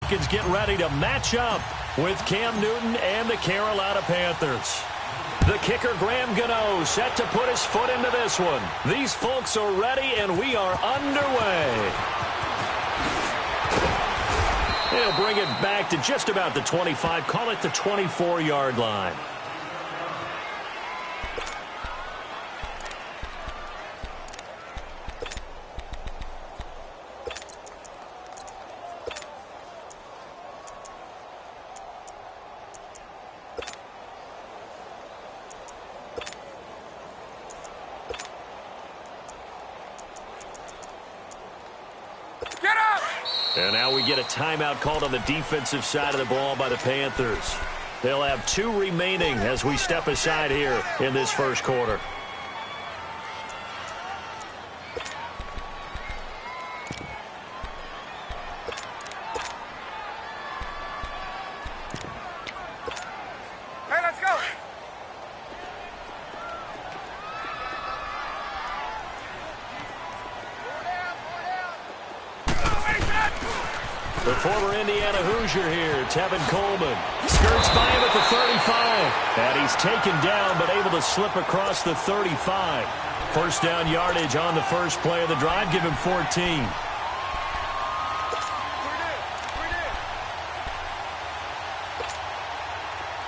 Falcons get ready to match up with Cam Newton and the Carolina Panthers. The kicker, Graham Gano, set to put his foot into this one. These folks are ready, and we are underway. He'll bring it back to just about the 25, call it the 24-yard line. And now we get a timeout called on the defensive side of the ball by the Panthers. They'll have 2 remaining as we step aside here in this first quarter. Hey, let's go! The former Indiana Hoosier here, Tevin Coleman. Skirts by him at the 35. And he's taken down, but able to slip across the 35. First down yardage on the first play of the drive. Give him 14.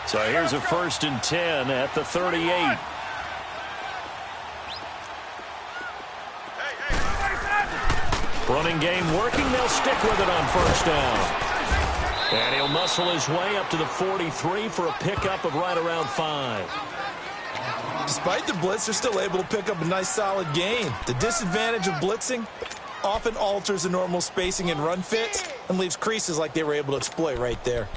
So here's a 1st and 10 at the 38. Running game working. They'll stick with it on first down. And he'll muscle his way up to the 43 for a pickup of right around 5. Despite the blitz, they're still able to pick up a nice solid gain. The disadvantage of blitzing often alters the normal spacing and run fits and leaves creases like they were able to exploit right there.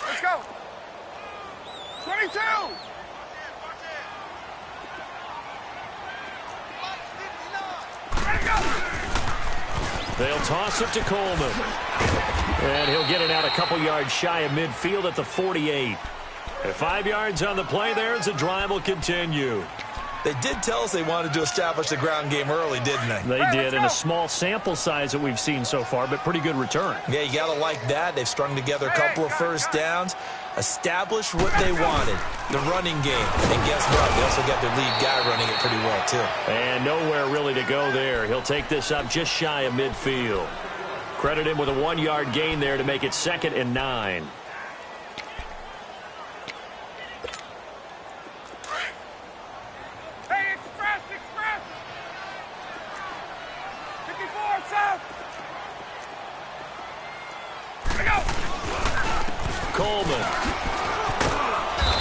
Let's go! 22! They'll toss it to Coleman. And he'll get it out a couple yards shy of midfield at the 48. At 5 yards on the play there as the drive will continue. They did tell us they wanted to establish the ground game early, didn't they? They did, in a small sample size that we've seen so far, but pretty good return. Yeah, you got to like that. They've strung together a couple of first downs, established what they wanted, the running game. And guess what? They also got their lead guy running it pretty well, too. And nowhere really to go there. He'll take this up just shy of midfield. Credit him with a 1-yard gain there to make it 2nd and 9. Coleman.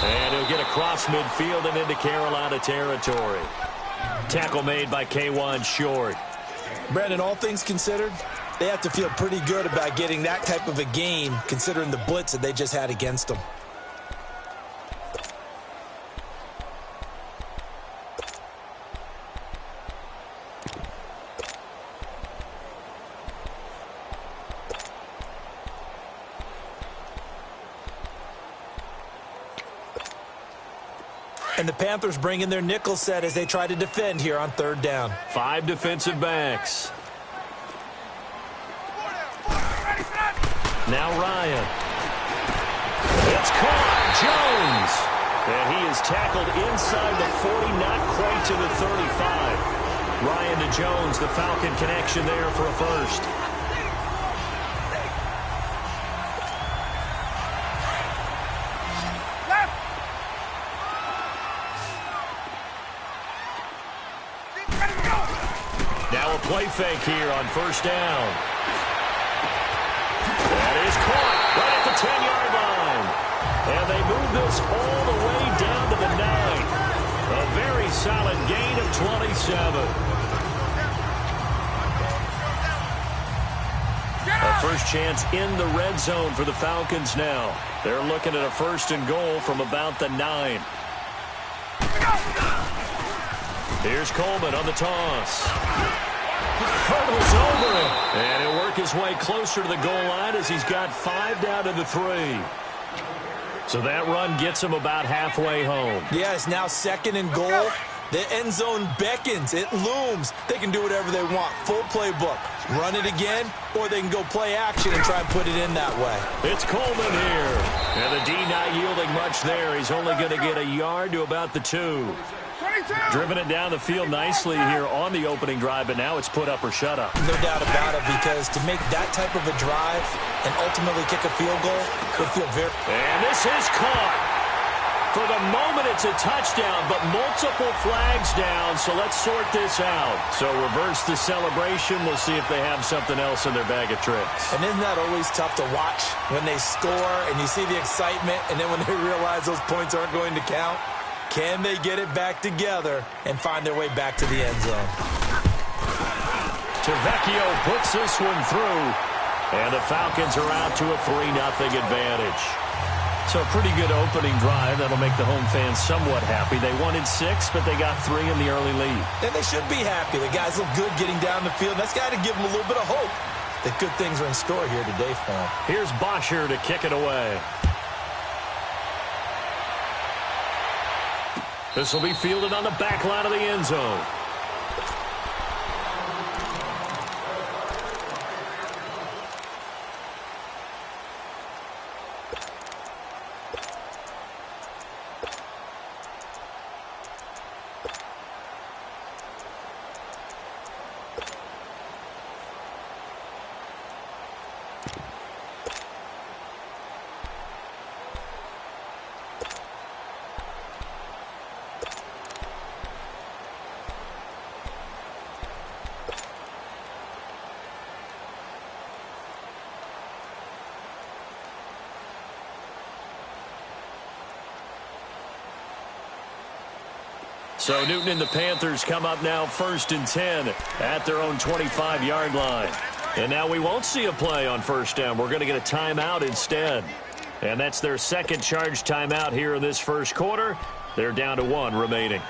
And he'll get across midfield and into Carolina territory. Tackle made by K'Wan Short. Brandon, all things considered, they have to feel pretty good about getting that type of a gain considering the blitz that they just had against them. And the Panthers bring in their nickel set as they try to defend here on 3rd down. 5 defensive backs. Now Ryan. It's caught. Jones. And he is tackled inside the 40, not quite to the 35. Ryan to Jones, the Falcon connection there for a first. Now a play fake here on first down. That is caught right at the 10-yard line. And they move this all the way down to the 9. A very solid gain of 27. A first chance in the red zone for the Falcons now. They're looking at a 1st and goal from about the 9. Here's Coleman on the toss. Hurdles over him. And he'll work his way closer to the goal line as he's got 5 down to the 3. So that run gets him about halfway home. Yeah, it's now 2nd and goal. The end zone beckons. It looms. They can do whatever they want. Full playbook. Run it again, or they can go play action and try and put it in that way. It's Coleman here. And the D not yielding much there. He's only going to get a yard to about the 2. 22. Driven it down the field nicely here on the opening drive, but now it's put up or shut up. No doubt about it, because to make that type of a drive and ultimately kick a field goal would feel very... And this is caught. For the moment, it's a touchdown, but multiple flags down, so let's sort this out. So reverse the celebration. We'll see if they have something else in their bag of tricks. And isn't that always tough to watch when they score and you see the excitement, and then when they realize those points aren't going to count? Can they get it back together and find their way back to the end zone? Tavecchio puts this one through, and the Falcons are out to a 3-0 advantage. So a pretty good opening drive. That'll make the home fans somewhat happy. They wanted 6, but they got 3 in the early lead. And they should be happy. The guys look good getting down the field. That's got to give them a little bit of hope that good things are in store here today for them. Here's Bosher to kick it away. This will be fielded on the back line of the end zone. So Newton and the Panthers come up now 1st and 10 at their own 25-yard line. And now we won't see a play on 1st down. We're going to get a timeout instead. And that's their 2nd charge timeout here in this 1st quarter. They're down to 1 remaining.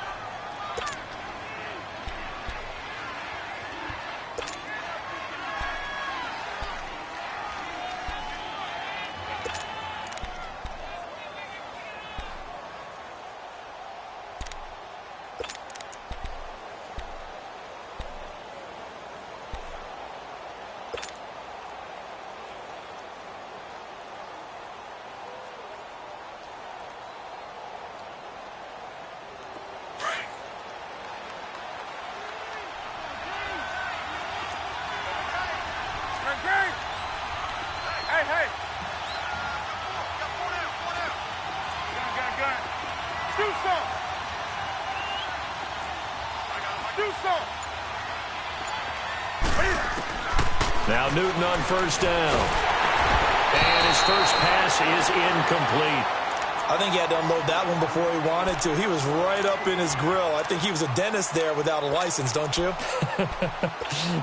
Now Newton on 1st down. And his first pass is incomplete. I think he had to unload that one before he wanted to. He was right up in his grill. I think he was a dentist there without a license, don't you?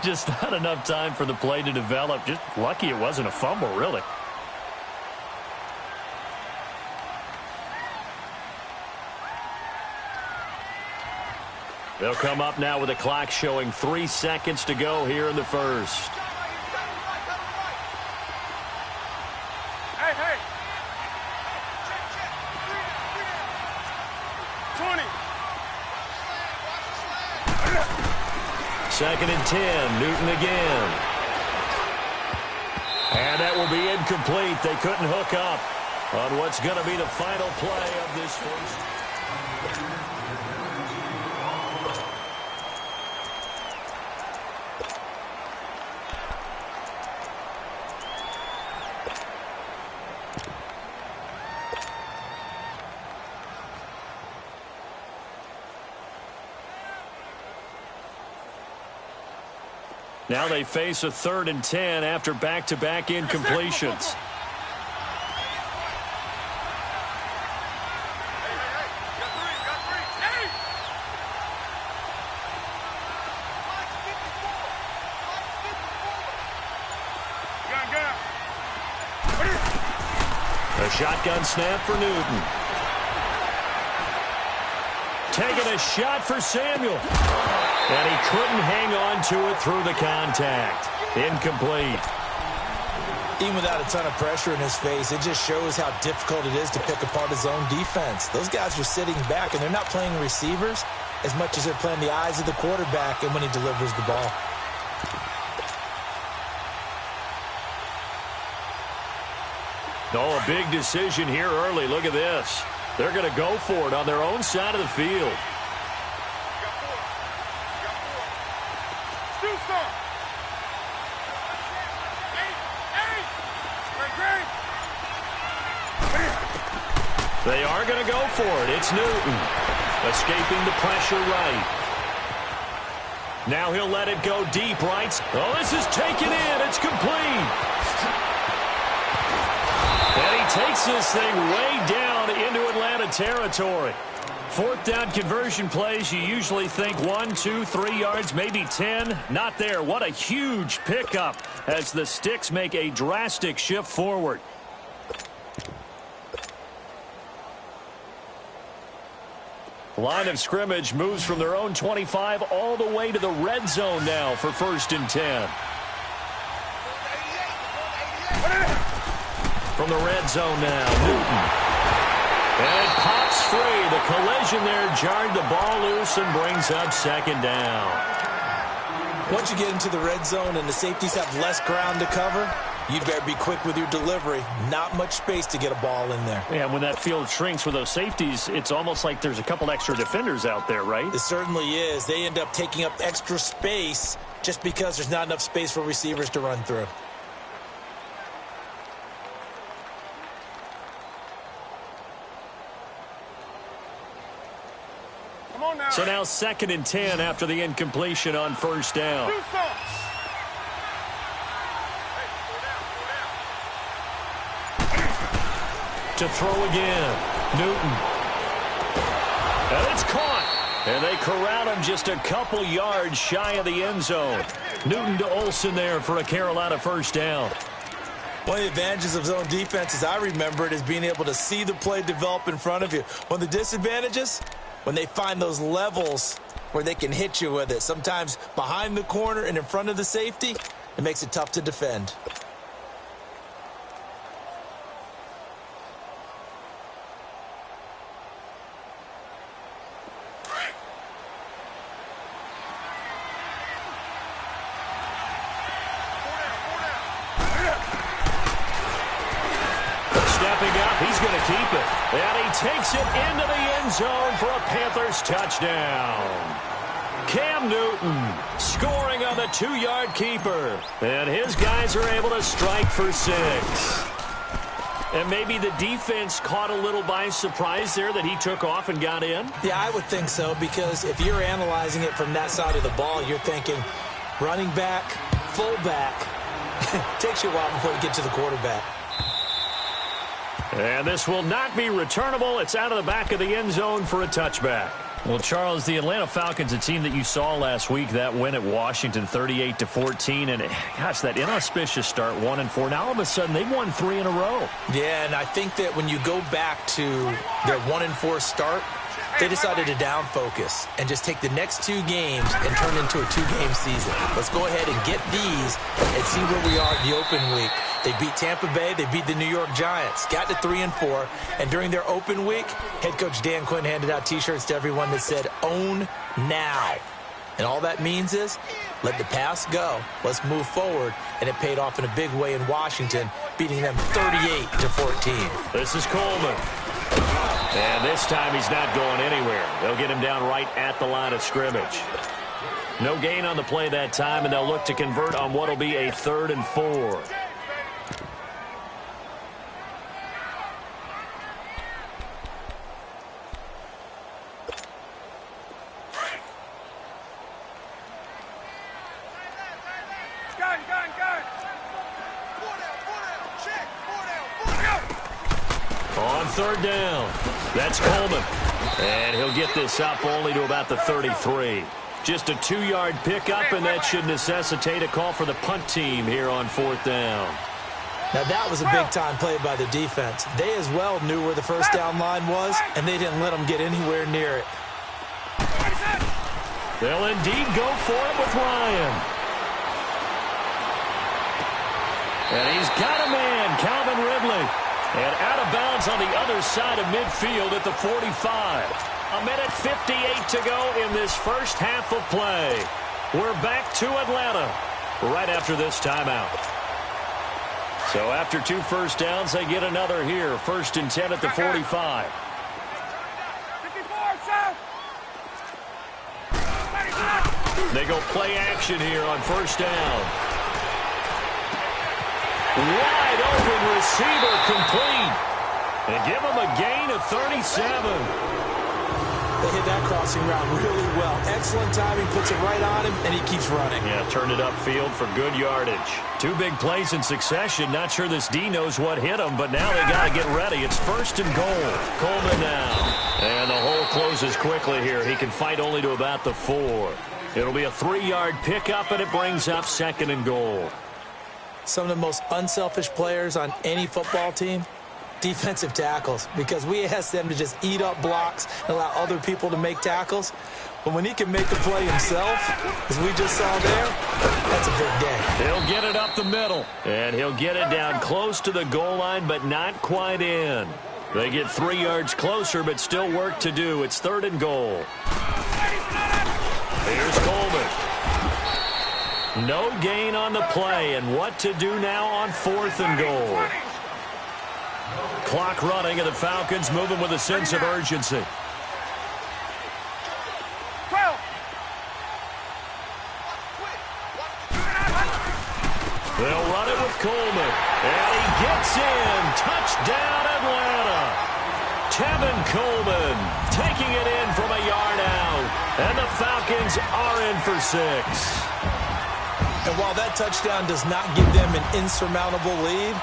Just not enough time for the play to develop. Just lucky it wasn't a fumble, really. They'll come up now with a clock showing 3 seconds to go here in the 1st. Hey. 20. 2nd and 10. Newton again. And that will be incomplete. They couldn't hook up on what's going to be the final play of this 1st. Now they face a 3rd and 10 after back-to-back incompletions. A shotgun snap for Newton. Taking a shot for Samuel. And he couldn't hang on to it through the contact. Incomplete. Even without a ton of pressure in his face, it just shows how difficult it is to pick apart his own defense. Those guys are sitting back, and they're not playing receivers as much as they're playing the eyes of the quarterback and when he delivers the ball. Oh, a big decision here early. Look at this. They're going to go for it on their own side of the field. They are going to go for it. It's Newton. Escaping the pressure right. Now he'll let it go deep right. Oh, this is taken in. It's complete. And he takes this thing way down into Atlanta territory. Fourth down conversion plays, you usually think 1, 2, 3 yards, maybe 10. Not there. What a huge pickup as the Sticks make a drastic shift forward. Line of scrimmage moves from their own 25 all the way to the red zone now for 1st and 10. From the red zone now, Newton. And it pops free. The collision there jarred the ball loose and brings up 2nd down. Once you get into the red zone and the safeties have less ground to cover, you'd better be quick with your delivery. Not much space to get a ball in there. Yeah, when that field shrinks with those safeties, it's almost like there's a couple extra defenders out there, right? It certainly is. They end up taking up extra space just because there's not enough space for receivers to run through. So now 2nd and 10 after the incompletion on 1st down. To throw again. Newton. And it's caught. And they corral him just a couple yards shy of the end zone. Newton to Olsen there for a Carolina 1st down. One of the advantages of zone defense, as I remember it, is being able to see the play develop in front of you. One of the disadvantages, when they find those levels where they can hit you with it. Sometimes behind the corner and in front of the safety, it makes it tough to defend. He's going to keep it. And he takes it into the end zone for a Panthers touchdown. Cam Newton scoring on the 2-yard keeper. And his guys are able to strike for 6. And maybe the defense caught a little by surprise there that he took off and got in? Yeah, I would think so, because if you're analyzing it from that side of the ball, you're thinking running back, fullback. Takes you a while before you get to the quarterback. And this will not be returnable. It's out of the back of the end zone for a touchback. Well, Charles, the Atlanta Falcons, a team that you saw last week, that win at Washington 38-14. And, gosh, that inauspicious start, 1-4. Now, all of a sudden, they've won 3 in a row. Yeah, and I think that when you go back to their 1-4 start, they decided to down focus and just take the next 2 games and turn into a 2-game season. Let's go ahead and get these and see where we are in the open week. They beat Tampa Bay. They beat the New York Giants. Got to 3-4. And during their open week, head coach Dan Quinn handed out T-shirts to everyone that said, "Own now." And all that means is, let the past go. Let's move forward. And it paid off in a big way in Washington, beating them 38-14. This is Coleman. And this time he's not going anywhere. They'll get him down right at the line of scrimmage. No gain on the play that time, and they'll look to convert on what will be a 3rd and 4. On 3rd down, that's Coleman. And he'll get this up only to about the 33. Just a 2-yard pickup, and that should necessitate a call for the punt team here on 4th down. Now, that was a big-time play by the defense. They as well knew where the first down line was, and they didn't let them get anywhere near it. They'll indeed go for it with Ryan. And he's got a man, Calvin Ridley. And out of bounds on the other side of midfield at the 45. A minute 58 to go in this first half of play. We're back to Atlanta right after this timeout. So after 2 first downs, they get another here. 1st and 10 at the 45. 54, sir. They go play action here on 1st down. Wide open receiver complete. And give him a gain of 37. They hit that crossing route really well. Excellent timing, puts it right on him, and he keeps running. Yeah, turned it upfield for good yardage. 2 big plays in succession. Not sure this D knows what hit him, but now they got to get ready. It's 1st and goal. Coleman now. And the hole closes quickly here. He can fight only to about the 4. It'll be a 3-yard pickup, and it brings up 2nd and goal. Some of the most unselfish players on any football team, defensive tackles, because we ask them to just eat up blocks and allow other people to make tackles. But when he can make the play himself, as we just saw there, that's a big day. He'll get it up the middle, and he'll get it down close to the goal line, but not quite in. They get 3 yards closer, but still work to do. It's 3rd and goal. Here's Coleman. No gain on the play, and what to do now on 4th and goal. Clock running, and the Falcons moving with a sense of urgency. 12. They'll run it with Coleman, and he gets in. Touchdown, Atlanta. Tevin Coleman taking it in from a yard out, and the Falcons are in for 6. And while that touchdown does not give them an insurmountable lead,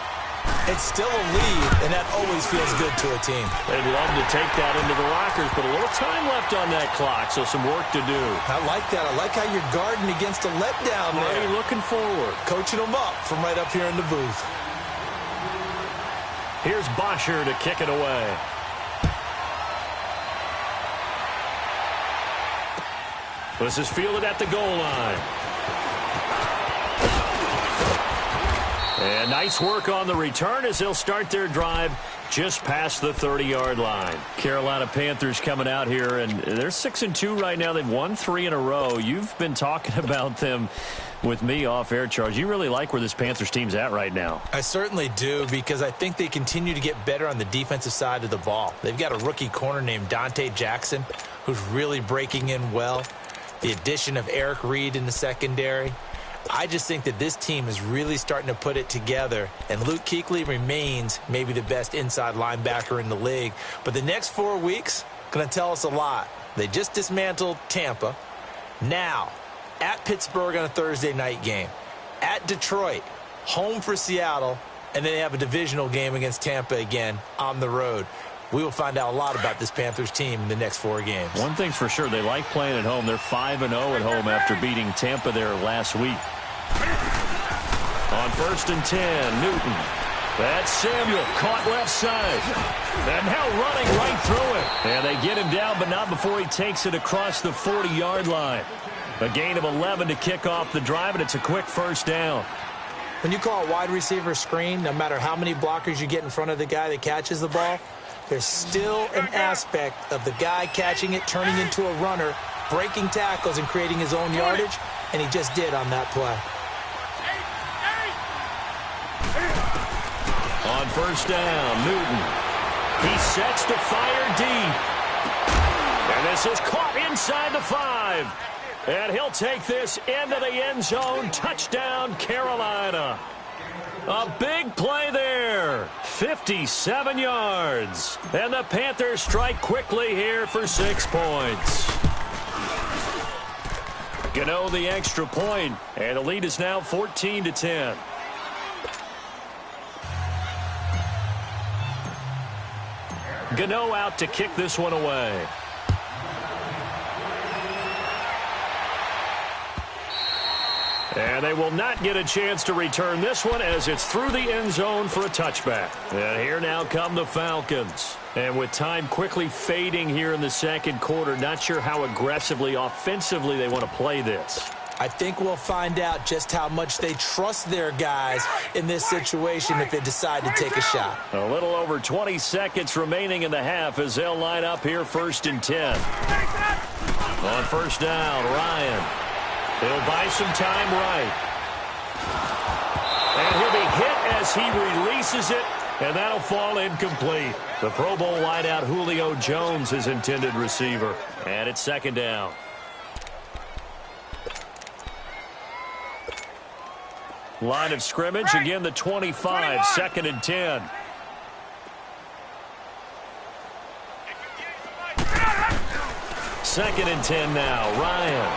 it's still a lead, and that always feels good to a team. They'd love to take that into the lockers, but a little time left on that clock, so some work to do. I like that. I like how you're guarding against a letdown there. Already looking forward. Coaching them up from right up here in the booth. Here's Bosher to kick it away. This is fielded at the goal line. And nice work on the return as they'll start their drive just past the 30-yard line. Carolina Panthers coming out here, and they're 6-2 right now. They've won 3 in a row. You've been talking about them with me off air, Charles. You really like where this Panthers team's at right now. I certainly do, because I think they continue to get better on the defensive side of the ball. They've got a rookie corner named Dante Jackson who's really breaking in well. The addition of Eric Reed in the secondary. I just think that this team is really starting to put it together, and Luke Kuechly remains maybe the best inside linebacker in the league. But the next 4 weeks going to tell us a lot. They just dismantled Tampa. Now, at Pittsburgh on a Thursday night game. At Detroit, home for Seattle, and then they have a divisional game against Tampa again on the road. We will find out a lot about this Panthers team in the next 4 games. One thing's for sure, they like playing at home. They're 5-0 at home after beating Tampa there last week. On 1st and 10, Newton. That's Samuel, caught left side. And now running right through it. And they get him down, but not before he takes it across the 40-yard line. A gain of 11 to kick off the drive, and it's a quick 1st down. When you call a wide receiver screen, no matter how many blockers you get in front of the guy that catches the ball, there's still an aspect of the guy catching it, turning into a runner, breaking tackles and creating his own yardage, and he just did on that play. On 1st down, Newton. He sets to fire deep. And this is caught inside the 5. And he'll take this into the end zone. Touchdown, Carolina. A big play there. 57 yards. And the Panthers strike quickly here for 6 points. Gano the extra point, and the lead is now 14-10. Gano out to kick this one away. And they will not get a chance to return this one as it's through the end zone for a touchback. And here now come the Falcons. And with time quickly fading here in the second quarter, not sure how aggressively, offensively they want to play this. I think we'll find out just how much they trust their guys in this situation if they decide to take a shot. A little over 20 seconds remaining in the half as they'll line up here 1st and 10. On first down, Ryan. He'll buy some time right. And he'll be hit as he releases it, and that'll fall incomplete. The Pro Bowl wideout Julio Jones is intended receiver. And it's 2nd down. Line of scrimmage, again the 25, 2nd and 10. Second and 10 now. Ryan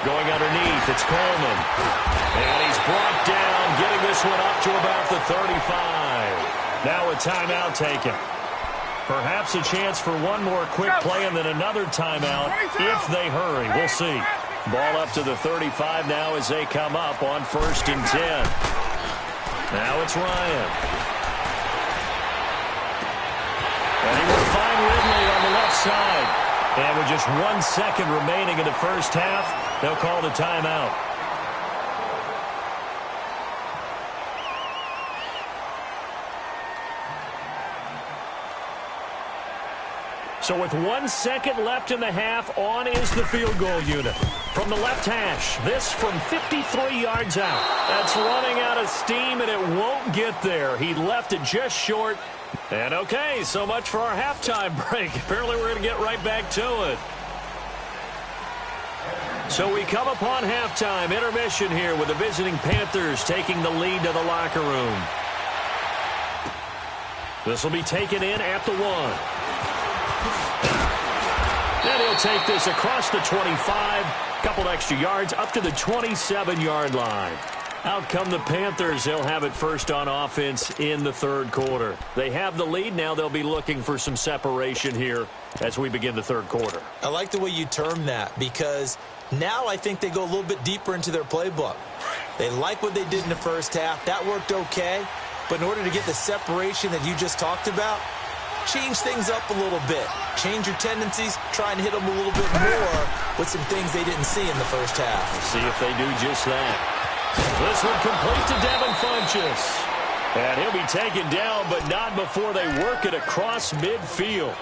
going underneath. It's Coleman. And he's brought down, getting this one up to about the 35. Now a timeout taken. Perhaps a chance for one more quick play and then another timeout if they hurry. We'll see. Ball up to the 35 now as they come up on 1st and 10. Now it's Ryan. And he will find Ridley on the left side. And with just 1 second remaining in the first half, they'll call the timeout. So with 1 second left in the half, on is the field goal unit. From the left hash, this from 53 yards out. That's running out of steam, and it won't get there. He left it just short. And okay, so much for our halftime break. Apparently we're going to get right back to it. So we come upon halftime, intermission here with the visiting Panthers taking the lead to the locker room. This will be taken in at the 1. And he'll take this across the 25, couple extra yards, up to the 27-yard line. Out come the Panthers. They'll have it first on offense in the 3rd quarter. They have the lead. Now they'll be looking for some separation here as we begin the 3rd quarter. I like the way you term that because now I think they go a little bit deeper into their playbook. They like what they did in the first half. That worked okay. But in order to get the separation that you just talked about, change things up a little bit. Change your tendencies, try and hit them a little bit more with some things they didn't see in the first half. We'll see if they do just that. This one complete to Devin Funchess. And he'll be taken down, but not before they work it across midfield.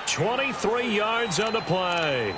23 yards on the play.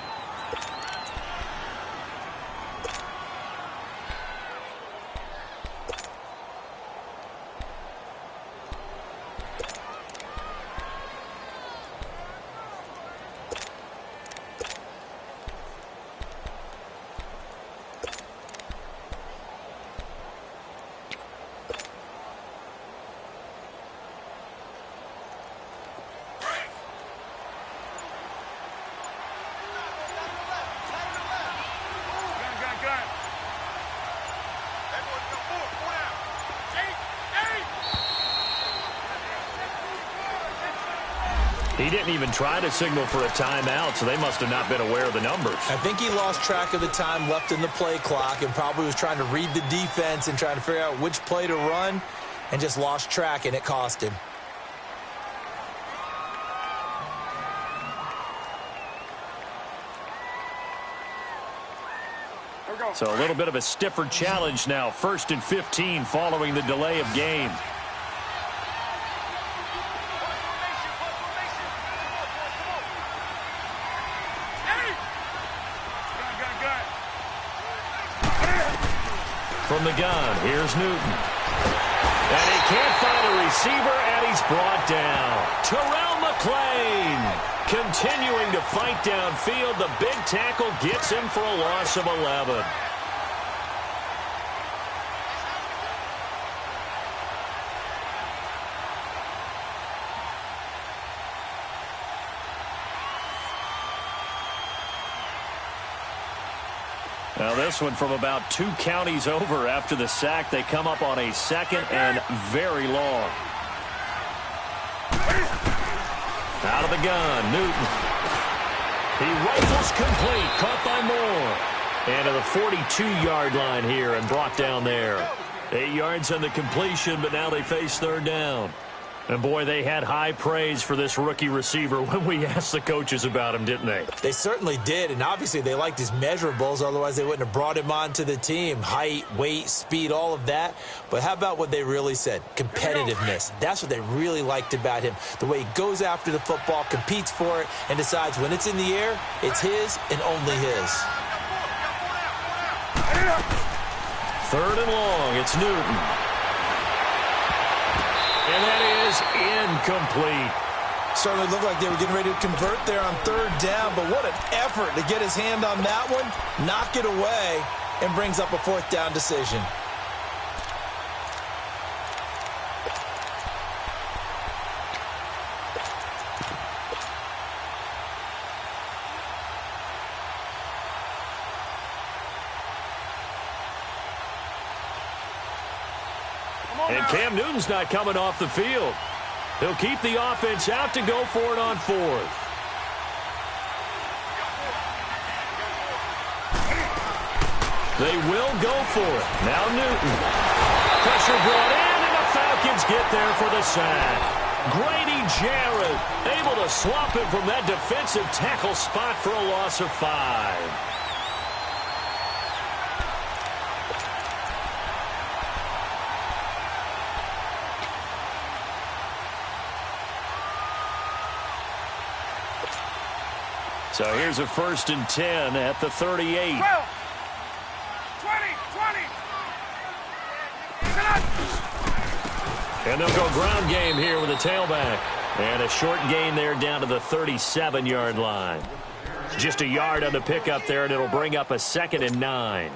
He didn't even try to signal for a timeout, so they must have not been aware of the numbers. I think he lost track of the time left in the play clock and probably was trying to read the defense and trying to figure out which play to run and just lost track, and it cost him. So a little bit of a stiffer challenge now. 1st and 15 following the delay of game. From the gun, here's Newton. And he can't find a receiver, and he's brought down. Terrell McClain continuing to fight downfield. The big tackle gets him for a loss of 11. Now this one from about 2 counties over after the sack. They come up on a 2nd and very long. Out of the gun, Newton. He rifles complete, caught by Moore. And to the 42-yard line here and brought down there. 8 yards on the completion, but now they face 3rd down. And, boy, they had high praise for this rookie receiver when we asked the coaches about him, didn't they? They certainly did, and obviously they liked his measurables. Otherwise, they wouldn't have brought him onto the team. Height, weight, speed, all of that. But how about what they really said? Competitiveness. That's what they really liked about him. The way he goes after the football, competes for it, and decides when it's in the air, it's his and only his. Third and long. It's Newton. And that is incomplete. Certainly looked like they were getting ready to convert there on third down, but what an effort to get his hand on that one, knock it away, and brings up a fourth down decision. And Cam Newton's not coming off the field. He'll keep the offense out to go for it on fourth. They will go for it. Now Newton. Pressure brought in, and the Falcons get there for the sack. Grady Jarrett able to swap him from that defensive tackle spot for a loss of 5. So here's a 1st and 10 at the 38. 12, 20. And they'll go ground game here with a tailback. And a short gain there down to the 37-yard line. Just a yard on the pickup there, and it'll bring up a 2nd and 9.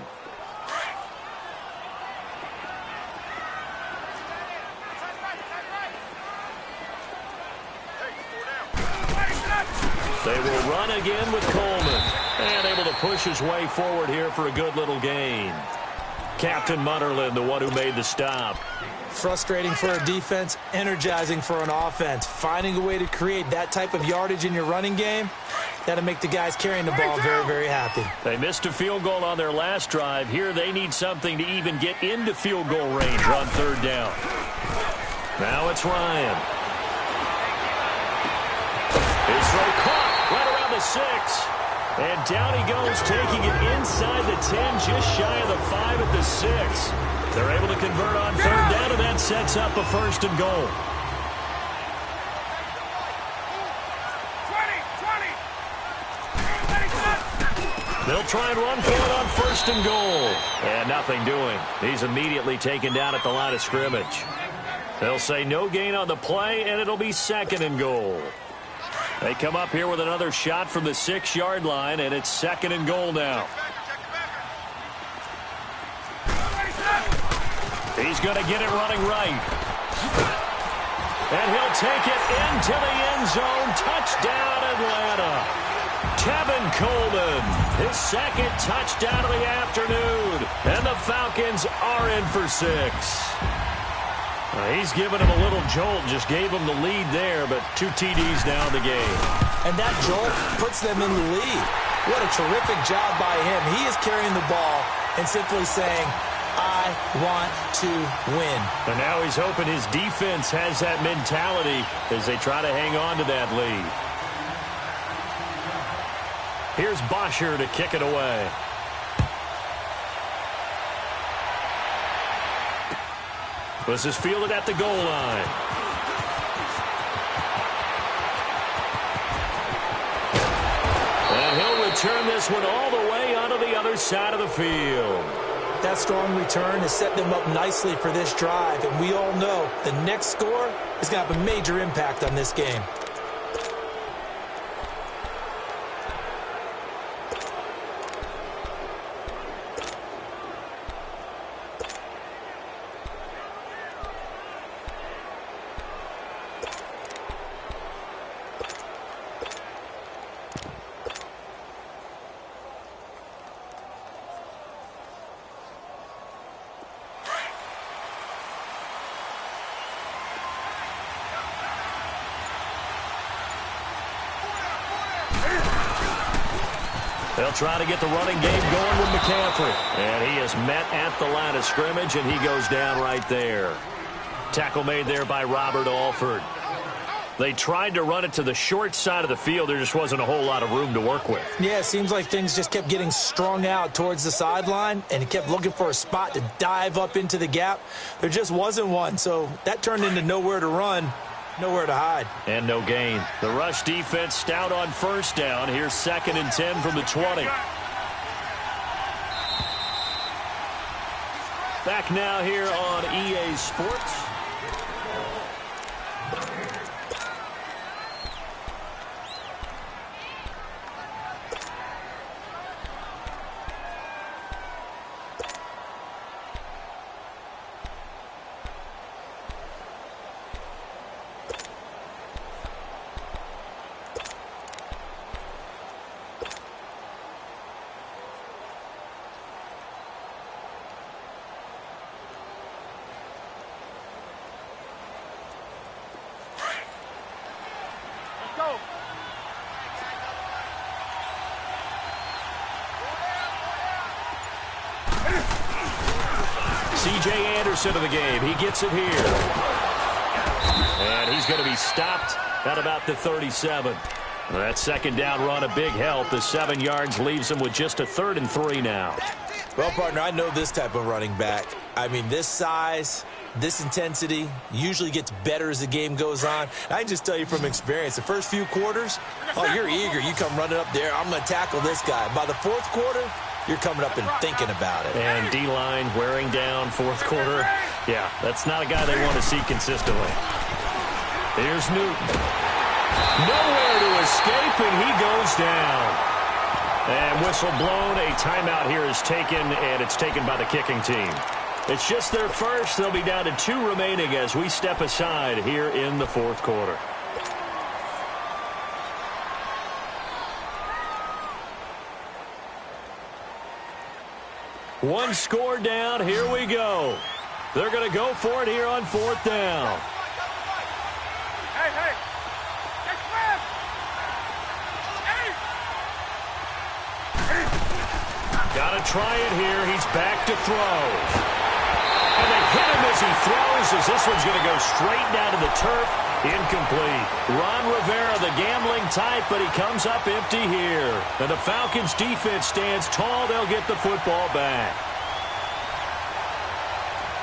They will run again with Coleman. And able to push his way forward here for a good little gain. Captain Mutterlin, the one who made the stop. Frustrating for a defense, energizing for an offense. Finding a way to create that type of yardage in your running game, that'll make the guys carrying the ball very, very happy. They missed a field goal on their last drive. Here they need something to even get into field goal range on third down. Now it's Ryan. His throw caught right around the 6. And down he goes, taking it inside the 10, just shy of the 5 at the 6. They're able to convert on third down, and that sets up a 1st and goal. 20. They'll try and run for it on 1st and goal. And nothing doing. He's immediately taken down at the line of scrimmage. They'll say no gain on the play, and it'll be 2nd and goal. They come up here with another shot from the 6-yard line, and it's 2nd and goal now. He's going to get it running right. And he'll take it into the end zone. Touchdown, Atlanta. Tevin Coleman, his 2nd touchdown of the afternoon. And the Falcons are in for 6. He's given him a little jolt, just gave him the lead there, but 2 TDs now in the game. And that jolt puts them in the lead. What a terrific job by him. He is carrying the ball and simply saying, I want to win. And now he's hoping his defense has that mentality as they try to hang on to that lead. Here's Bosher to kick it away. This is fielded at the goal line. And he'll return this one all the way onto the other side of the field. That strong return has set them up nicely for this drive, and we all know the next score is going to have a major impact on this game. They'll try to get the running game going with McCaffrey. And he is met at the line of scrimmage, and he goes down right there. Tackle made there by Robert Alford. They tried to run it to the short side of the field. There just wasn't a whole lot of room to work with. Yeah, it seems like things just kept getting strung out towards the sideline, and he kept looking for a spot to dive up into the gap. There just wasn't one, so that turned into nowhere to run, nowhere to hide. And no gain. The rush defense stout on first down. Here's 2nd and 10 from the 20. Back now here on EA Sports. C.J. Anderson of the game. He gets it here. And he's going to be stopped at about the 37. That 2nd down run, a big help. The 7 yards leaves him with just a 3rd and 3 now. Well, partner, I know this type of running back. I mean, this size, this intensity usually gets better as the game goes on. I can just tell you from experience, the first few quarters, oh, you're eager. You come running up there, I'm going to tackle this guy. By the 4th quarter, you're coming up and thinking about it. And D-line wearing down 4th quarter. Yeah, that's not a guy they want to see consistently. Here's Newton. Nowhere to escape, and he goes down. And whistle blown. A timeout here is taken, and it's taken by the kicking team. It's just their first. They'll be down to 2 remaining as we step aside here in the 4th quarter. One score down. Here we go. They're going to go for it here on 4th down. Hey, hey. Got to try it here. He's back to throw. And they hit him as he throws, as this one's going to go straight down to the turf. Incomplete. Ron Rivera, the gambling type, but he comes up empty here. And the Falcons defense stands tall. They'll get the football back.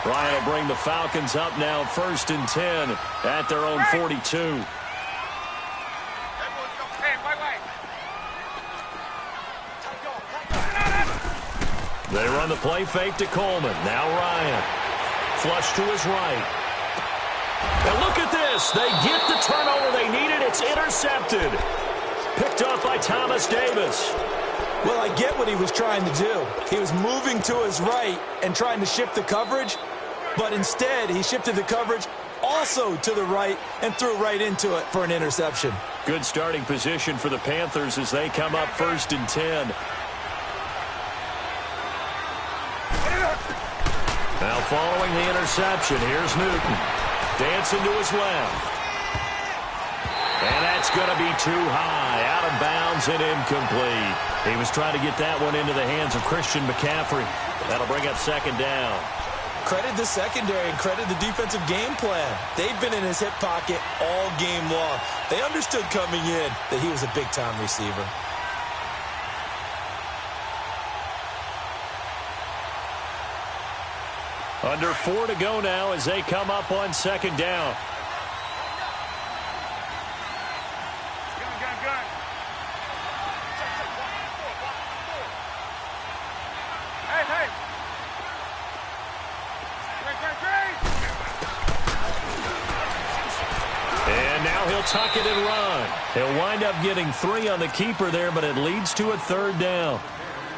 Ryan will bring the Falcons up now 1st and 10 at their own 42. They run the play fake to Coleman. Now Ryan. Flush to his right. And look at this. They get the turnover they needed. It's intercepted. Picked up by Thomas Davis. Well, I get what he was trying to do. He was moving to his right and trying to shift the coverage, but instead he shifted the coverage also to the right and threw right into it for an interception. Good starting position for the Panthers as they come up 1st and 10. Now following the interception, here's Newton. Dancing to his left. And that's going to be too high. Out of bounds and incomplete. He was trying to get that one into the hands of Christian McCaffrey. That'll bring up 2nd down. Credit the secondary and credit the defensive game plan. They've been in his hip pocket all game long. They understood coming in that he was a big-time receiver. Under 4 to go now as they come up on 2nd down. And now he'll tuck it and run. He'll wind up getting 3 on the keeper there, but it leads to a 3rd down.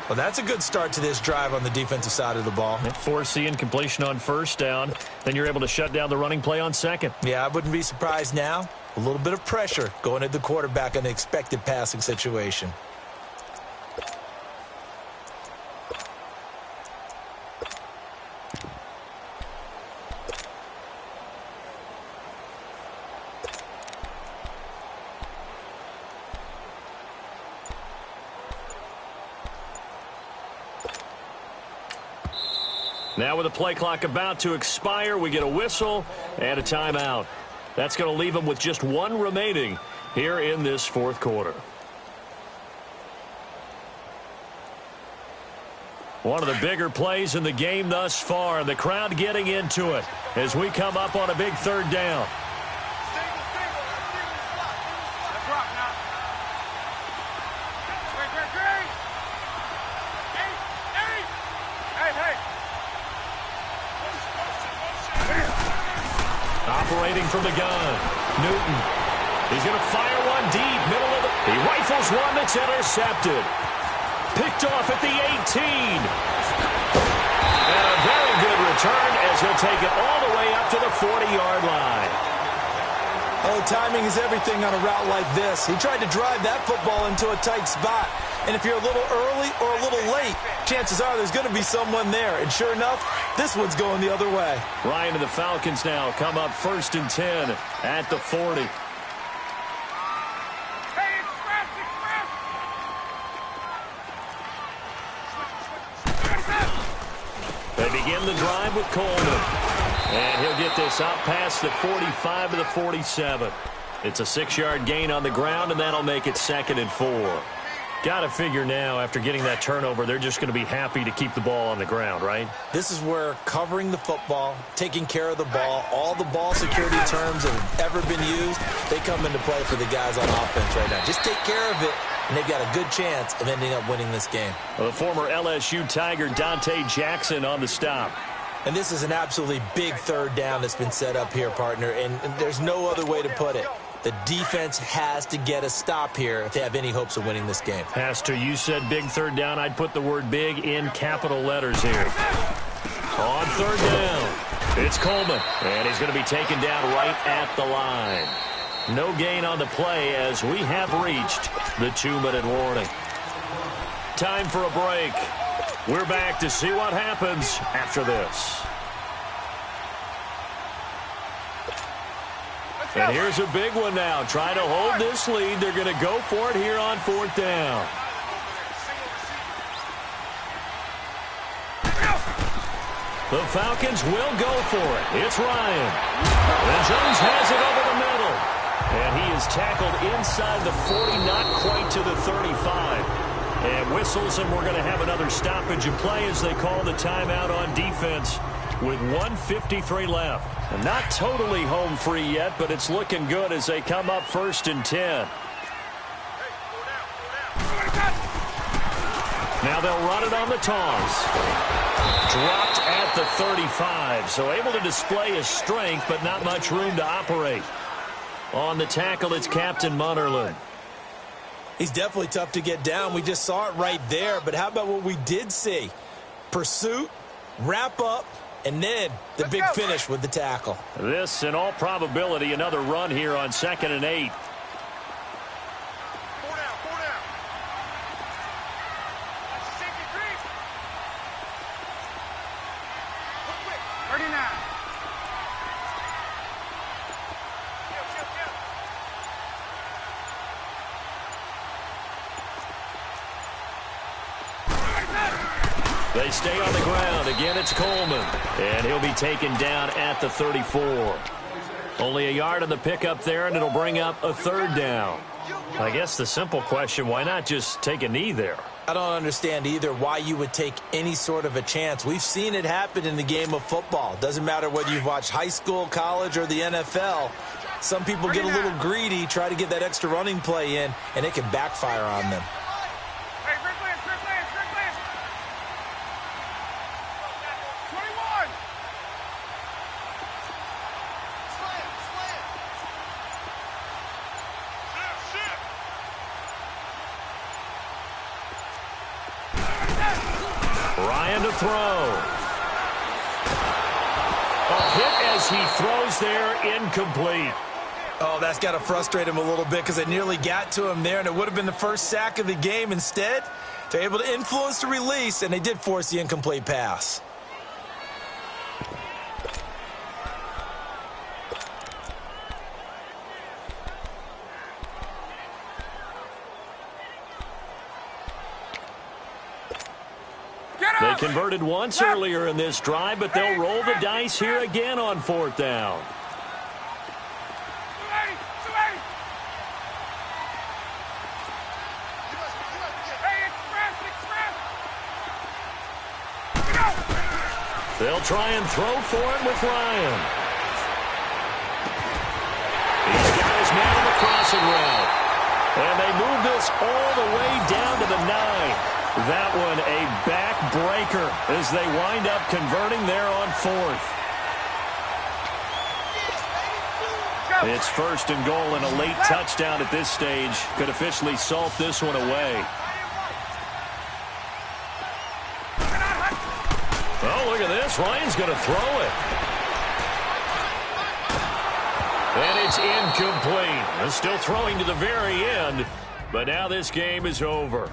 Well, that's a good start to this drive on the defensive side of the ball. Force the incompletion on 1st down. Then you're able to shut down the running play on 2nd. Yeah, I wouldn't be surprised now. A little bit of pressure going at the quarterback in an expected passing situation. Now with the play clock about to expire, we get a whistle and a timeout. That's going to leave them with just one remaining here in this fourth quarter. One of the bigger plays in the game thus far. The crowd getting into it as we come up on a big third down. Operating from the gun, Newton. He's going to fire one deep, middle of the... He rifles one that's intercepted. Picked off at the 18. And a very good return as he'll take it all the way up to the 40-yard line. Oh, timing is everything on a route like this. He tried to drive that football into a tight spot. And if you're a little early or a little late, chances are there's going to be someone there. And sure enough, this one's going the other way. Ryan and the Falcons now come up 1st and 10 at the 40. They begin the drive with Coleman. And he'll get this out past the 45 to the 47. It's a 6-yard gain on the ground, and that'll make it 2nd and 4. Got to figure now, after getting that turnover, they're just going to be happy to keep the ball on the ground, right? This is where covering the football, taking care of the ball, all the ball security terms that have ever been used, they come into play for the guys on offense right now. Just take care of it, and they've got a good chance of ending up winning this game. Well, the former LSU Tiger Dante Jackson on the stop. And this is an absolutely big third down that's been set up here, partner, and there's no other way to put it. The defense has to get a stop here if they have any hopes of winning this game. Has to. You said big third down. I'd put the word big in capital letters here. On third down, it's Coleman, and he's going to be taken down right at the line. No gain on the play as we have reached the 2-minute warning. Time for a break. We're back to see what happens after this. And here's a big one now. Trying to hold this lead. They're going to go for it here on 4th down. The Falcons will go for it. It's Ryan. And Jones has it over the middle. And he is tackled inside the 40, not quite to the 35. And whistles, and we're going to have another stoppage in play as they call the timeout on defense with 1:53 left. And not totally home free yet, but it's looking good as they come up 1st and 10. Now they'll run it on the toss. Dropped at the 35, so able to display his strength, but not much room to operate. On the tackle, it's Captain Munnerlyn. He's definitely tough to get down. We just saw it right there, but how about what we did see? Pursuit, wrap up, and then the big finish with the tackle. This, in all probability, another run here on 2nd and 8. They stay on the ground. Again, it's Coleman. And he'll be taken down at the 34. Only a yard on the pickup there, and it'll bring up a 3rd down. I guess the simple question, why not just take a knee there? I don't understand either why you would take any sort of a chance. We've seen it happen in the game of football. Doesn't matter whether you've watched high school, college, or the NFL. Some people get a little greedy, try to get that extra running play in, and it can backfire on them. Ryan to throw. A hit as he throws there, incomplete. Oh, that's got to frustrate him a little bit because it nearly got to him there, and it would have been the first sack of the game. Instead, they're able to influence the release, and they did force the incomplete pass. Get They converted once earlier in this drive, but they'll roll the dice here again on 4th down. They'll try and throw for it with Ryan. He's got his man on the crossing route. And they move this all the way down to the 9. That one a backbreaker as they wind up converting there on 4th. It's 1st and goal, and a late touchdown at this stage could officially salt this one away. Oh, look at this. Ryan's going to throw it. And it's incomplete. They're still throwing to the very end, but now this game is over.